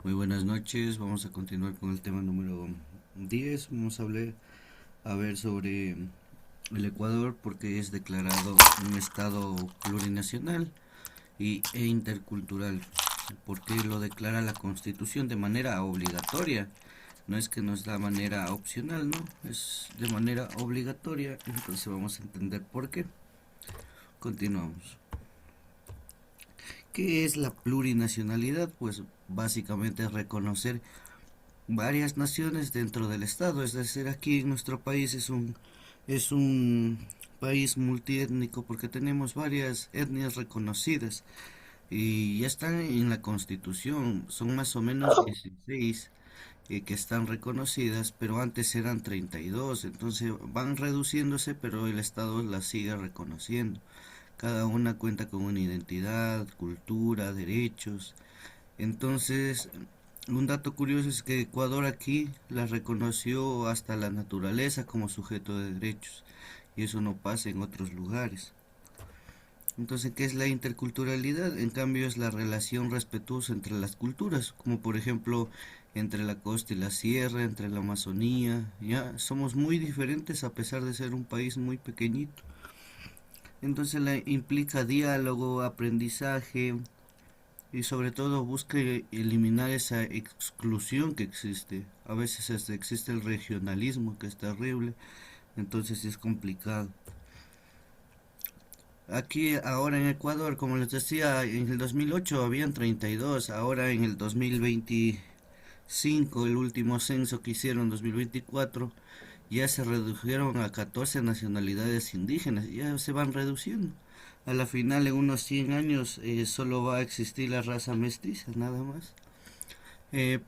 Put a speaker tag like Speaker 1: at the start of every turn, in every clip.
Speaker 1: Muy buenas noches, vamos a continuar con el tema número 10. Vamos a ver sobre el Ecuador porque es declarado un estado plurinacional e intercultural, porque lo declara la Constitución de manera obligatoria. No es que nos da manera opcional, no, es de manera obligatoria. Entonces vamos a entender por qué. Continuamos. ¿Qué es la plurinacionalidad? Pues básicamente es reconocer varias naciones dentro del estado, es decir, aquí en nuestro país es un país multiétnico porque tenemos varias etnias reconocidas y ya están en la Constitución, son más o menos 16 que están reconocidas, pero antes eran 32, entonces van reduciéndose, pero el estado las sigue reconociendo. Cada una cuenta con una identidad, cultura, derechos. Entonces, un dato curioso es que Ecuador aquí la reconoció hasta la naturaleza como sujeto de derechos, y eso no pasa en otros lugares. Entonces, ¿qué es la interculturalidad? En cambio, es la relación respetuosa entre las culturas, como por ejemplo entre la costa y la sierra, entre la Amazonía. Ya somos muy diferentes a pesar de ser un país muy pequeñito. Entonces, la implica diálogo, aprendizaje, y sobre todo busque eliminar esa exclusión que existe. A veces hasta existe el regionalismo que es terrible, entonces es complicado. Aquí ahora en Ecuador, como les decía, en el 2008 habían 32, ahora en el 2025, el último censo que hicieron, 2024, ya se redujeron a 14 nacionalidades indígenas, ya se van reduciendo. A la final, en unos 100 años, solo va a existir la raza mestiza, nada más. Eh,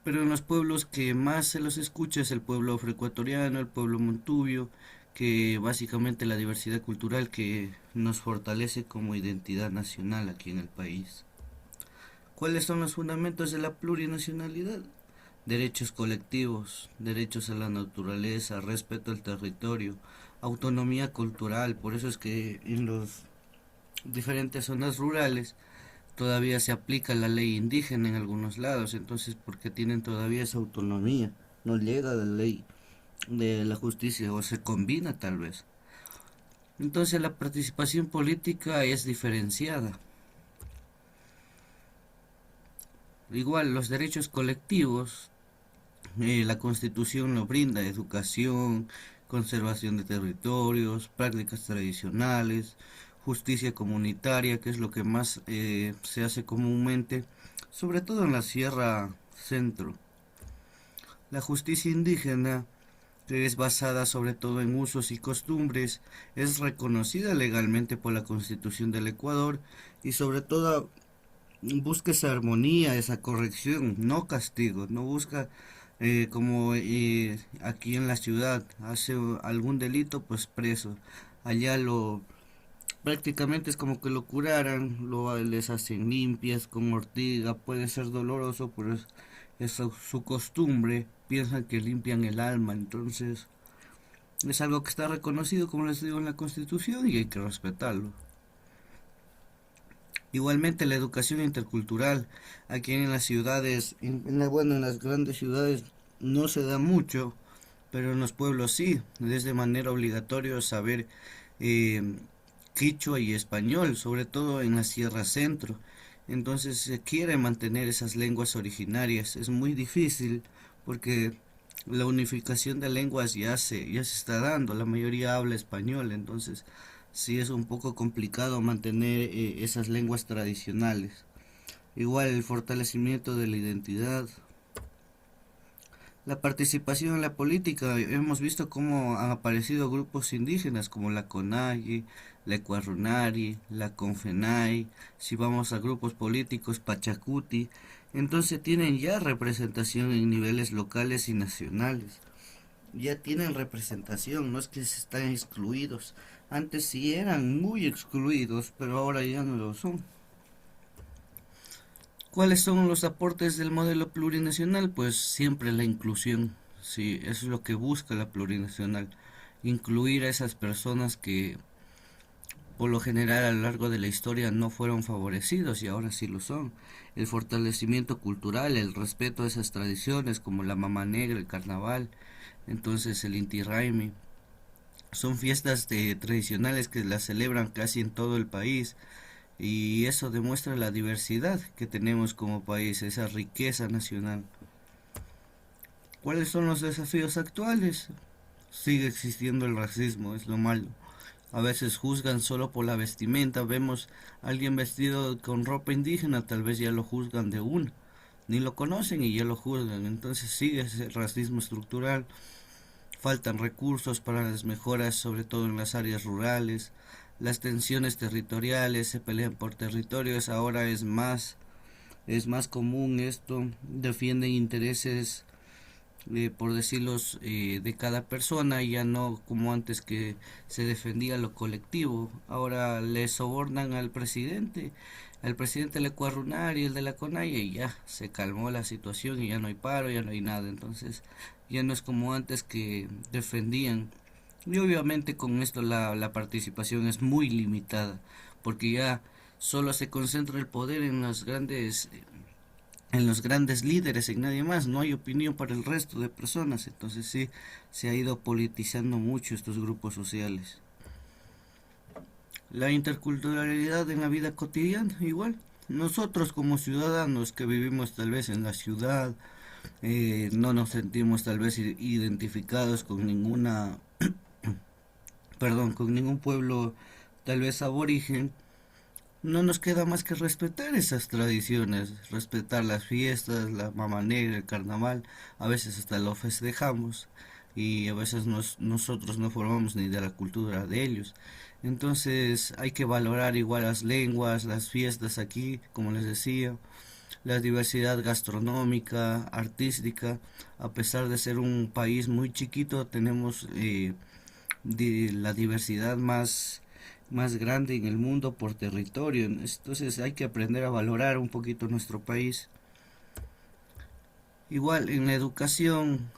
Speaker 1: pero en los pueblos que más se los escucha es el pueblo afroecuatoriano, el pueblo montubio, que básicamente la diversidad cultural que nos fortalece como identidad nacional aquí en el país. ¿Cuáles son los fundamentos de la plurinacionalidad? Derechos colectivos, derechos a la naturaleza, respeto al territorio, autonomía cultural. Por eso es que en las diferentes zonas rurales todavía se aplica la ley indígena en algunos lados, entonces porque tienen todavía esa autonomía, no llega la ley de la justicia o se combina tal vez. Entonces la participación política es diferenciada. Igual los derechos colectivos, la Constitución lo brinda: educación, conservación de territorios, prácticas tradicionales, justicia comunitaria, que es lo que más se hace comúnmente, sobre todo en la Sierra Centro. La justicia indígena, que es basada sobre todo en usos y costumbres, es reconocida legalmente por la Constitución del Ecuador y sobre todo busca esa armonía, esa corrección, no castigo, no busca como aquí en la ciudad hace algún delito, pues preso. Allá lo prácticamente es como que lo curaran, les hacen limpias con ortiga, puede ser doloroso, pero es su costumbre, piensan que limpian el alma, entonces es algo que está reconocido, como les digo, en la Constitución y hay que respetarlo. Igualmente la educación intercultural, aquí en las ciudades, bueno, en las grandes ciudades no se da mucho, pero en los pueblos sí, es de manera obligatoria saber eh, quichua y español, sobre todo en la Sierra Centro. Entonces se quiere mantener esas lenguas originarias. Es muy difícil porque la unificación de lenguas ya se está dando. La mayoría habla español, entonces sí es un poco complicado mantener esas lenguas tradicionales. Igual el fortalecimiento de la identidad, la participación en la política. Hemos visto cómo han aparecido grupos indígenas como la CONAGI, la Ecuarunari, la CONFENAI, si vamos a grupos políticos, Pachacuti, entonces tienen ya representación en niveles locales y nacionales. Ya tienen representación, no es que se están excluidos. Antes sí eran muy excluidos, pero ahora ya no lo son. ¿Cuáles son los aportes del modelo plurinacional? Pues siempre la inclusión, sí, eso es lo que busca la plurinacional, incluir a esas personas que por lo general a lo largo de la historia no fueron favorecidos y ahora sí lo son. El fortalecimiento cultural, el respeto a esas tradiciones como la Mama Negra, el carnaval, entonces el Inti Raymi, son fiestas tradicionales que las celebran casi en todo el país y eso demuestra la diversidad que tenemos como país, esa riqueza nacional. ¿Cuáles son los desafíos actuales? Sigue existiendo el racismo, es lo malo. A veces juzgan solo por la vestimenta. Vemos a alguien vestido con ropa indígena, tal vez ya lo juzgan de una. Ni lo conocen y ya lo juzgan. Entonces sigue ese racismo estructural. Faltan recursos para las mejoras, sobre todo en las áreas rurales. Las tensiones territoriales, se pelean por territorios, ahora es más común esto. Defienden intereses por decirlos, de cada persona, ya no como antes que se defendía lo colectivo. Ahora le sobornan al presidente le cuarrunar y el de la CONAIE y ya se calmó la situación y ya no hay paro, ya no hay nada. Entonces ya no es como antes que defendían. Y obviamente con esto la participación es muy limitada, porque ya solo se concentra el poder en los grandes líderes, en nadie más, no hay opinión para el resto de personas, entonces sí, se ha ido politizando mucho estos grupos sociales. La interculturalidad en la vida cotidiana, igual, nosotros como ciudadanos que vivimos tal vez en la ciudad, no nos sentimos tal vez identificados con ninguna, perdón, con ningún pueblo tal vez aborigen, no nos queda más que respetar esas tradiciones, respetar las fiestas, la mama negra, el carnaval, a veces hasta lo festejamos y a veces nosotros no formamos ni de la cultura de ellos. Entonces hay que valorar igual las lenguas, las fiestas aquí, como les decía, la diversidad gastronómica, artística. A pesar de ser un país muy chiquito, tenemos la diversidad más grande en el mundo por territorio. Entonces hay que aprender a valorar un poquito nuestro país. Igual en la educación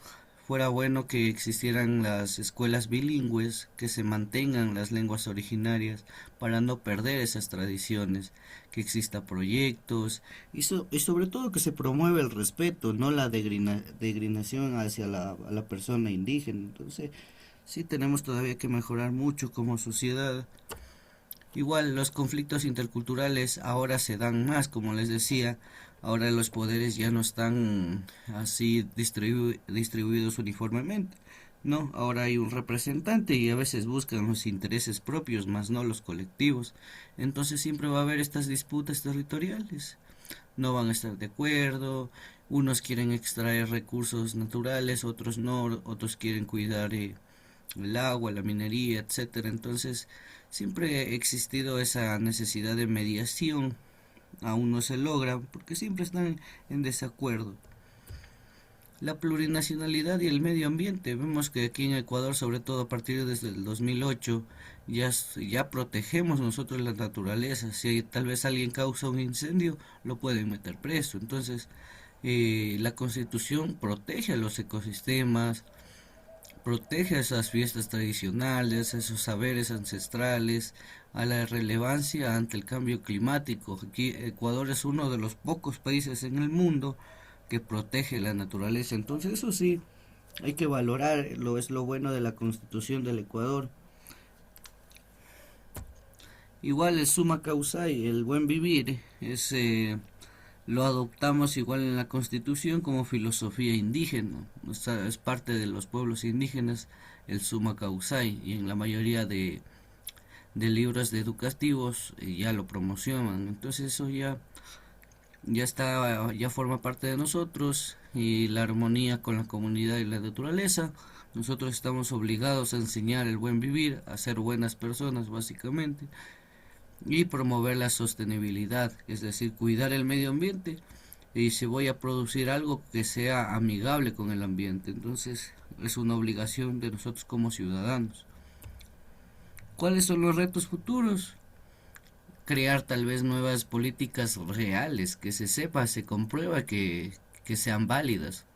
Speaker 1: fuera bueno que existieran las escuelas bilingües, que se mantengan las lenguas originarias para no perder esas tradiciones, que exista proyectos y sobre todo que se promueva el respeto, no la degrinación hacia a la persona indígena. Entonces sí tenemos todavía que mejorar mucho como sociedad. Igual los conflictos interculturales ahora se dan más, como les decía, ahora los poderes ya no están así distribuidos uniformemente, no, ahora hay un representante y a veces buscan los intereses propios, más no los colectivos, entonces siempre va a haber estas disputas territoriales, no van a estar de acuerdo, unos quieren extraer recursos naturales, otros no, otros quieren cuidar el agua, la minería, etcétera. Entonces, siempre ha existido esa necesidad de mediación, aún no se logra, porque siempre están en desacuerdo. La plurinacionalidad y el medio ambiente, vemos que aquí en Ecuador, sobre todo a partir desde el 2008, ya protegemos nosotros la naturaleza. Si tal vez alguien causa un incendio, lo pueden meter preso. Entonces, la Constitución protege a los ecosistemas, protege esas fiestas tradicionales, esos saberes ancestrales, a la relevancia ante el cambio climático. Aquí Ecuador es uno de los pocos países en el mundo que protege la naturaleza. Entonces eso sí, hay que valorar, es lo bueno de la Constitución del Ecuador. Igual el summa causai, el buen vivir, lo adoptamos igual en la Constitución como filosofía indígena. O sea, es parte de los pueblos indígenas el summa causai y en la mayoría de libros educativos ya lo promocionan. Entonces eso ya está, ya forma parte de nosotros y la armonía con la comunidad y la naturaleza. Nosotros estamos obligados a enseñar el buen vivir, a ser buenas personas básicamente y promover la sostenibilidad, es decir, cuidar el medio ambiente y si voy a producir algo que sea amigable con el ambiente. Entonces es una obligación de nosotros como ciudadanos. ¿Cuáles son los retos futuros? Crear tal vez nuevas políticas reales, que se sepa, se comprueba que sean válidas,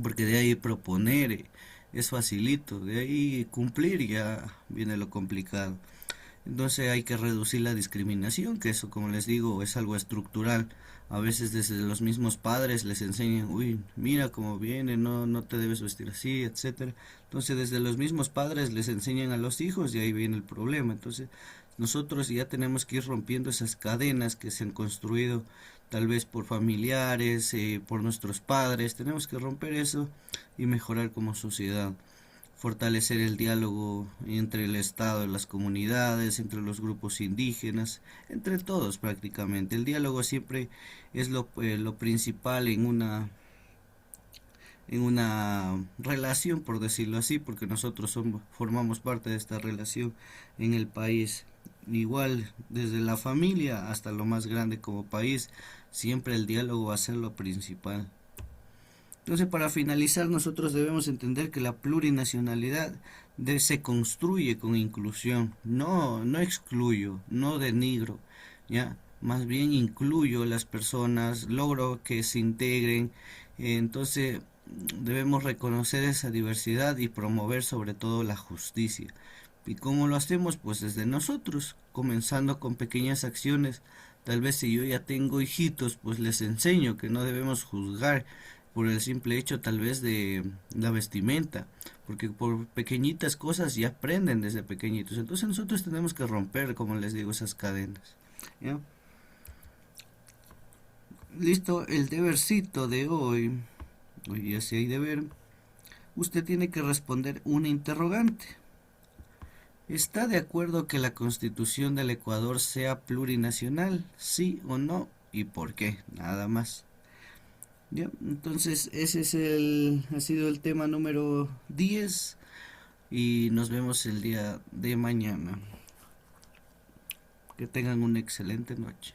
Speaker 1: porque de ahí proponer es facilito, de ahí cumplir ya viene lo complicado. Entonces hay que reducir la discriminación, que eso, como les digo, es algo estructural. A veces desde los mismos padres les enseñan, uy, mira cómo viene, no, no te debes vestir así, etcétera. Entonces desde los mismos padres les enseñan a los hijos y ahí viene el problema. Entonces nosotros ya tenemos que ir rompiendo esas cadenas que se han construido tal vez por familiares, por nuestros padres. Tenemos que romper eso y mejorar como sociedad, fortalecer el diálogo entre el Estado y las comunidades, entre los grupos indígenas, entre todos prácticamente. El diálogo siempre es lo principal en una relación, por decirlo así, porque nosotros formamos parte de esta relación en el país. Igual, desde la familia hasta lo más grande como país, siempre el diálogo va a ser lo principal. Entonces, para finalizar, nosotros debemos entender que la plurinacionalidad se construye con inclusión, no excluyo, no denigro, ¿ya? Más bien incluyo las personas, logro que se integren, entonces debemos reconocer esa diversidad y promover sobre todo la justicia. ¿Y cómo lo hacemos? Pues desde nosotros, comenzando con pequeñas acciones. Tal vez si yo ya tengo hijitos, pues les enseño que no debemos juzgar por el simple hecho tal vez de la vestimenta, porque por pequeñitas cosas ya aprenden desde pequeñitos. Entonces nosotros tenemos que romper, como les digo, esas cadenas. ¿Ya? Listo, el debercito de hoy. Hoy ya sí hay deber. Usted tiene que responder una interrogante. ¿Está de acuerdo que la Constitución del Ecuador sea plurinacional? ¿Sí o no? ¿Y por qué? Nada más. Ya, entonces ese es ha sido el tema número 10 y nos vemos el día de mañana. Que tengan una excelente noche.